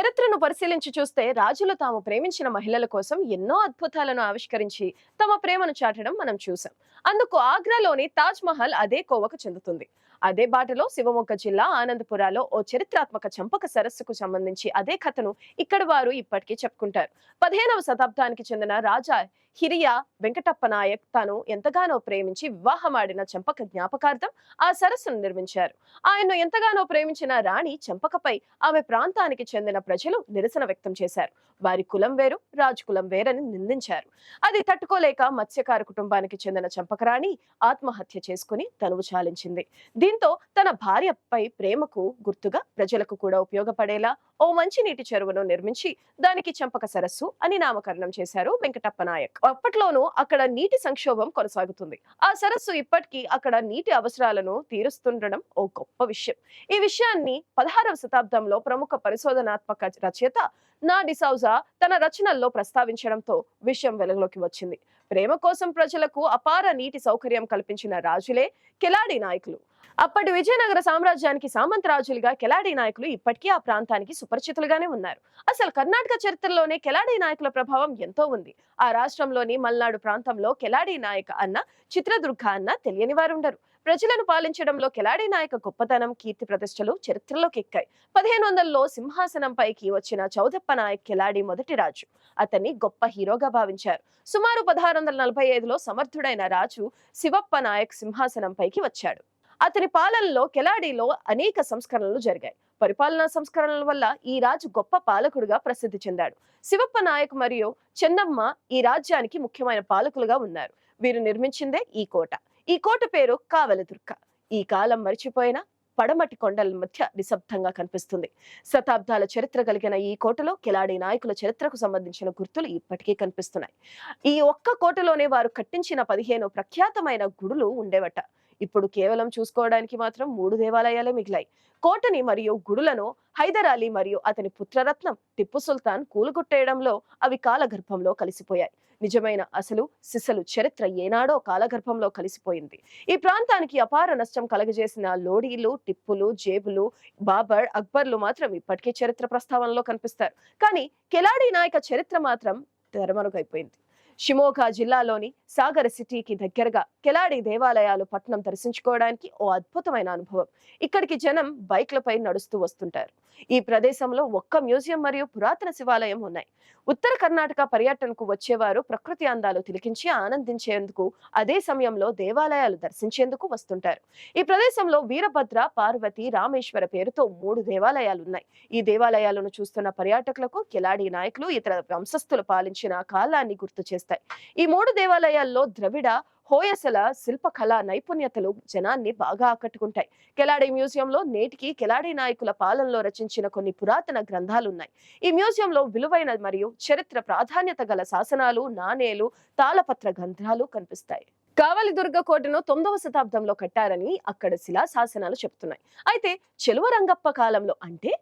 చరిత్రను పరిశీలించి చూస్తే రాజులు తాము ప్రేమించిన మహిళల కోసం ఎన్నో అద్భుతాలను ఆవిష్కరించి తమ ప్రేమను చాటడం మనం చూసాం. అందుకు ఆగ్రాలోని తాజ్ మహల్ అదే కోవకు చెందుతుంది. అదే బాటలో శివమొగ్గ జిల్లా ఆనందపురాలో ఓ చరిత్రాత్మక చంపక సరస్సుకు సంబంధించి అదే కథను ఇక్కడ వారు ఇప్పటికీ చెప్పుకుంటారు. 15వ శతాబ్దానికి చెందిన రాజా హిరియా వెంకటప్ప నాయక్ తాను ఎంతగానో ప్రేమించి వివాహమాడిన చంపక జ్ఞాపకార్థం ఆ సరస్సును నిర్మించారు. ఆయన్ను ఎంతగానో ప్రేమించిన రాణి చంపకపై ఆమె ప్రాంతానికి చెందిన ప్రజలు నిరసన వ్యక్తం చేశారు. వారి కులం వేరు, రాజు కులం వేరని నిందించారు. అది తట్టుకోలేక మత్స్యకార కుటుంబానికి చెందిన చంపకరాణి ఆత్మహత్య చేసుకుని తనువు చాలించింది. దీంతో తన భార్యపై ప్రేమకు గుర్తుగా ప్రజలకు కూడా ఉపయోగపడేలా ఓ మంచినీటి చెరువును నిర్మించి దానికి చంపక సరస్సు అని నామకరణం చేశారు వెంకటప్ప నాయక్. అప్పట్లోనూ అక్కడ నీటి సంక్షోభం కొనసాగుతుంది. ఆ సరస్సు ఇప్పటికీ అక్కడ నీటి అవసరాలను తీరుస్తుండడం ఓ గొప్ప విషయం. ఈ విషయాన్ని 16వ శతాబ్దంలో ప్రముఖ పరిశోధనాత్మక రచయిత నా డిసౌజా తన రచనల్లో ప్రస్తావించడంతో విషయం వెలుగులోకి వచ్చింది. ప్రేమ కోసం ప్రజలకు అపార నీటి సౌకర్యం కల్పించిన రాజులే కెలాడి నాయకులు. అప్పటి విజయనగర సామ్రాజ్యానికి సామంత రాజులుగా కెలాడి నాయకులు ఇప్పటికీ ఆ ప్రాంతానికి సుపరిచితులుగానే ఉన్నారు. అసలు కర్ణాటక చరిత్రలోనే కెలాడి నాయకుల ప్రభావం ఎంతో ఉంది. ఆ రాష్ట్రంలోని మల్నాడు ప్రాంతంలో కెలాడి నాయక అన్న, చిత్రదుర్గ అన్న తెలియని వారు ఉండరు. ప్రజలను పాలించడంలో కెలాడి నాయక గొప్పతనం, కీర్తి ప్రతిష్టలు చరిత్రలోకి ఎక్కాయి. 1500లో సింహాసనంపైకి వచ్చిన చౌదప్ప నాయక్ కెలాడి మొదటి రాజు. అతన్ని గొప్ప హీరోగా భావించారు. సుమారు 1645లో సమర్థుడైన రాజు శివప్ప నాయక్ సింహాసనంపైకి వచ్చాడు. అతని పాలనలో కెలాడిలో అనేక సంస్కరణలు జరిగాయి. పరిపాలనా సంస్కరణల వల్ల ఈ రాజు గొప్ప పాలకుడుగా ప్రసిద్ధి చెందాడు. శివప్ప నాయక్ మరియు చెన్నమ్మ ఈ రాజ్యానికి ముఖ్యమైన పాలకులుగా ఉన్నారు. వీరు నిర్మించిందే ఈ కోట. ఈ కోట పేరు కావలిదుర్గ. ఈ కాలం మరిచిపోయిన పడమటి కొండల మధ్య నిశ్శబ్దంగా కనిపిస్తుంది. శతాబ్దాల చరిత్ర కలిగిన ఈ కోటలో కెలాడి నాయకుల చరిత్రకు సంబంధించిన గుర్తులు ఇప్పటికీ కనిపిస్తున్నాయి. ఈ ఒక్క కోటలోనే వారు కట్టించిన 15 ప్రఖ్యాతమైన గుడులు ఉండేవట. ఇప్పుడు కేవలం చూసుకోవడానికి మాత్రం 3 దేవాలయాలే మిగిలాయి. కోటని మరియు గుడులను హైదర్ అలీ మరియు అతని పుత్రరత్నం టిప్పు సుల్తాన్ కూలుగొట్టేయడంలో అవి కాలగర్భంలో కలిసిపోయాయి. నిజమైన అసలు సిసలు చరిత్ర ఏనాడో కాలగర్భంలో కలిసిపోయింది. ఈ ప్రాంతానికి అపార నష్టం కలగజేసిన లోడీలు, టిప్పులు, జేబులు, బాబర్, అక్బర్లు మాత్రం ఇప్పటికీ చరిత్ర ప్రస్తావనలో కనిపిస్తారు. కానీ కెలాడి నాయక చరిత్ర మాత్రం తెరమరుగైపోయింది. షిమోగా జిల్లాలోని సాగర్ సిటీకి దగ్గరగా కెలాడి దేవాలయాలు పట్టణం దర్శించుకోవడానికి ఓ అద్భుతమైన అనుభవం. ఇక్కడికి జనం బైక్లపై నడుస్తూ వస్తుంటారు. ఈ ప్రదేశంలో ఒక్క మ్యూజియం మరియు పురాతన శివాలయం ఉన్నాయి. ఉత్తర కర్ణాటక పర్యటనకు వచ్చేవారు ప్రకృతి అందాలు తిలకించి ఆనందించేందుకు, అదే సమయంలో దేవాలయాలు దర్శించేందుకు వస్తుంటారు. ఈ ప్రదేశంలో వీరభద్ర, పార్వతి, రామేశ్వర పేరుతో 3 దేవాలయాలున్నాయి. ఈ దేవాలయాలను చూస్తున్న పర్యాటకులకు కెలాడి నాయకులు, ఇతర వంశస్థులు పాలించిన కాలాన్ని గుర్తు చేస్తాయి. ఈ 3 దేవాలయాల్లో ద్రవిడ, హోయసల శిల్పకళా నైపుణ్యతలు జనాన్ని బాగా ఆకట్టుకుంటాయి. కెలాడి మ్యూజియంలో నేటికి కెలాడి నాయకుల పాలనలో రచించిన కొన్ని పురాతన గ్రంథాలున్నాయి. ఈ మ్యూజియంలో విలువైన మరియు చరిత్ర ప్రాధాన్యత గల శాసనాలు, నాణేలు, తాళపత్ర గ్రంథాలు కనిపిస్తాయి. కావలిదుర్గ కోటను 9వ శతాబ్దంలో కట్టారని అక్కడ శిలా శాసనాలు చెప్తున్నాయి. అయితే చెలువరంగప్ప కాలంలో అంటే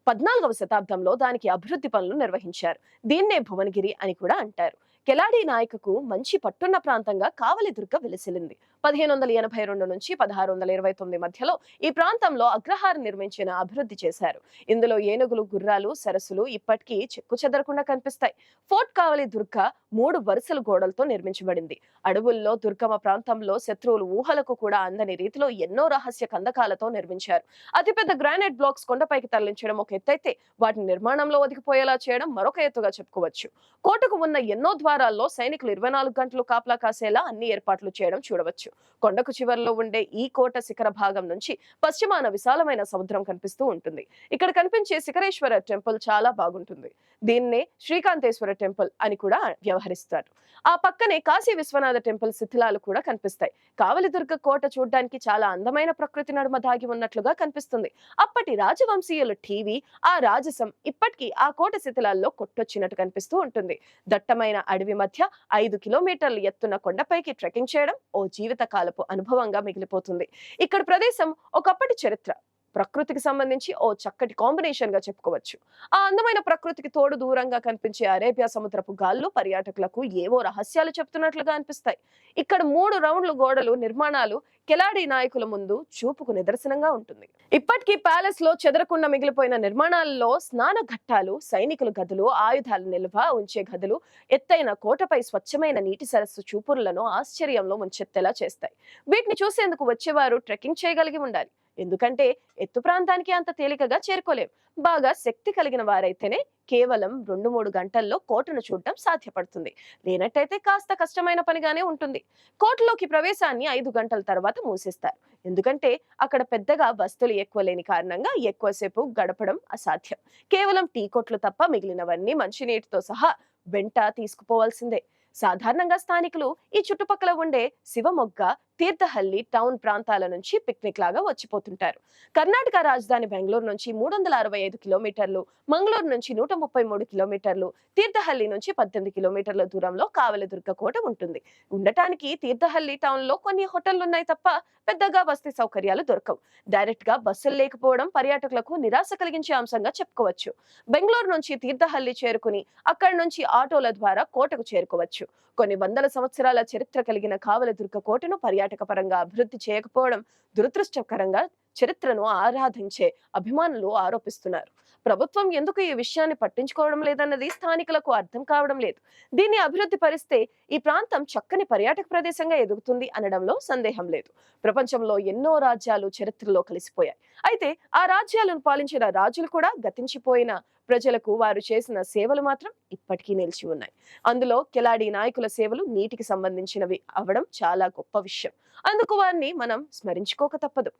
14వ శతాబ్దంలో దానికి అభివృద్ధి పనులు నిర్వహించారు. దీన్నే భువనగిరి అని కూడా అంటారు. కెలాడి నాయకకు మంచి పట్టున్న ప్రాంతంగా కావలిదుర్గ వెలిసిల్లింది. 1582 నుంచి 1629 మధ్యలో ఈ ప్రాంతంలో అగ్రహారం నిర్మించిన అభివృద్ధి చేశారు. ఇందులో ఏనుగులు, గుర్రాలు, సరస్సులు ఇప్పటికీ చెక్కు చెదరకుండా కనిపిస్తాయి. ఫోర్ట్ కావలిదుర్గ 3 వరుసల గోడలతో నిర్మించబడింది. అడవుల్లో దుర్గమ ప్రాంతంలో శత్రువులు ఊహలకు కూడా అందని రీతిలో ఎన్నో రహస్య కందకాలతో నిర్మించారు. అతిపెద్ద గ్రానైట్ బ్లాక్స్ కొండపైకి తరలించడం ఒక ఎత్తైతే వాటిని నిర్మాణంలో ఒదిగిపోయేలా చేయడం మరొక ఎత్తుగా చెప్పుకోవచ్చు. కోటకు ఉన్న ఎన్నో ద్వారాల్లో సైనికులు 24 గంటలు కాపలా కాసేలా అన్ని ఏర్పాట్లు చేయడం చూడవచ్చు. కొండకు చివరిలో ఉండే ఈ కోట శిఖర భాగం నుంచి పశ్చిమాన విశాలమైన సముద్రం కనిపిస్తూ ఉంటుంది. ఇక్కడ కనిపించే శిఖరేశ్వర టెంపుల్ చాలా బాగుంటుంది. దీన్నే శ్రీకాంతేశ్వర టెంపుల్ అని కూడా వ్యవహరిస్తారు. ఆ పక్కనే కాశీ విశ్వనాథ టెంపుల్ శిథిలాలు కూడా కనిపిస్తాయి. కావలిదుర్గ కోట చూడ్డానికి చాలా అందమైన ప్రకృతి నడుమ దాగి ఉన్నట్లుగా కనిపిస్తుంది. అప్పటి రాజవంశీయుల టీవీ, ఆ రాజసం ఇప్పటికీ ఆ కోట శిథిలాల్లో కొట్టొచ్చినట్టు కనిపిస్తూ ఉంటుంది. దట్టమైన అడవి మధ్య 5 కిలోమీటర్లు ఎత్తున్న కొండపైకి ట్రెక్కింగ్ చేయడం ఓ జీవిత కాలపు అనుభవంగా మిగిలిపోతుంది. ఇక్కడ ప్రదేశం ఒకప్పటి చరిత్ర, ప్రకృతికి సంబంధించి ఓ చక్కటి కాంబినేషన్ గా చెప్పుకోవచ్చు. ఆ అందమైన ప్రకృతికి తోడు దూరంగా కనిపించే అరేబియా సముద్రపు గాళ్ళు పర్యాటకులకు ఏవో రహస్యాలు చెప్తున్నట్లుగా అనిపిస్తాయి. ఇక్కడ 3 రౌండ్లు గోడలు నిర్మాణాలు కెలాడి నాయకుల ముందు చూపుకు నిదర్శనంగా ఉంటుంది. ఇప్పటికీ ప్యాలెస్ లో చెదరకుండా మిగిలిపోయిన నిర్మాణాలలో స్నాన ఘట్టాలు, సైనికుల గదులు, ఆయుధాలు నిల్వ ఉంచే గదులు, ఎత్తైన కోటపై స్వచ్ఛమైన నీటి సరస్సు చూపురులను ఆశ్చర్యంలో ముంచెత్తేలా చేస్తాయి. వీటిని చూసేందుకు వచ్చేవారు ట్రెక్కింగ్ చేయగలిగి ఉండాలి. ఎందుకంటే ఎత్తు ప్రాంతానికి అంత తేలికగా చేరుకోలేం. బాగా శక్తి కలిగిన వారైతేనే కేవలం 2-3 గంటల్లో కోటను చూడటం సాధ్యపడుతుంది. లేనట్టయితే కాస్త కష్టమైన పనిగానే ఉంటుంది. కోటలోకి ప్రవేశాన్ని 5 గంటల తర్వాత మూసేస్తారు. ఎందుకంటే అక్కడ పెద్దగా వస్తువులు ఎక్కువ లేని కారణంగా ఎక్కువసేపు గడపడం అసాధ్యం. కేవలం టీ కొట్లు తప్ప మిగిలినవన్నీ మంచినీటితో సహా వెంట తీసుకుపోవాల్సిందే. సాధారణంగా స్థానికులు ఈ చుట్టుపక్కల ఉండే శివమొగ్గ, తీర్థహల్లి టౌన్ ప్రాంతాల నుంచి పిక్నిక్ లాగా వచ్చిపోతుంటారు. కర్ణాటక రాజధాని బెంగళూరు నుంచి 365 కిలోమీటర్లు, మంగళూరు నుంచి 133 కిలోమీటర్లు, తీర్థహల్లి నుంచి 18 కిలోమీటర్ల దూరంలో కావలిదుర్గ కోట ఉంటుంది. ఉండటానికి తీర్థహల్లి టౌన్ లో కొన్ని హోటళ్లున్నాయి తప్ప పెద్దగా వసతి సౌకర్యాలు దొరకవు. డైరెక్ట్ గా బస్సులు లేకపోవడం పర్యాటకులకు నిరాశ కలిగించే అంశంగా చెప్పుకోవచ్చు. బెంగళూరు నుంచి తీర్థహల్లి చేరుకుని అక్కడి నుంచి ఆటోల ద్వారా కోటకు చేరుకోవచ్చు. కొన్ని వందల సంవత్సరాల చరిత్ర కలిగిన కావలిదుర్గ కోటను పర్యాటక పరంగా అభివృద్ధి చేయకపోవడం దురదృష్టకరంగా చరిత్రను ఆరాధించే అభిమానులు ఆరోపిస్తున్నారు. ప్రభుత్వం ఎందుకు ఈ విషయాన్ని పట్టించుకోవడం లేదన్నది స్థానికులకు అర్థం కావడం లేదు. దీన్ని అభివృద్ధి పరిస్తే ఈ ప్రాంతం చక్కని పర్యాటక ప్రదేశంగా ఎదుగుతుంది అనడంలో సందేహం లేదు. ప్రపంచంలో ఎన్నో రాజ్యాలు చరిత్రలో కలిసిపోయాయి. అయితే ఆ రాజ్యాలను పాలించిన రాజులు కూడా గతించిపోయిన ప్రజలకు వారు చేసిన సేవలు మాత్రం ఇప్పటికీ నిలిచి ఉన్నాయి. అందులో కెలాడి నాయకుల సేవలు నీటికి సంబంధించినవి అవడం చాలా గొప్ప విషయం. అందుకు వారిని మనం స్మరించుకోక తప్పదు.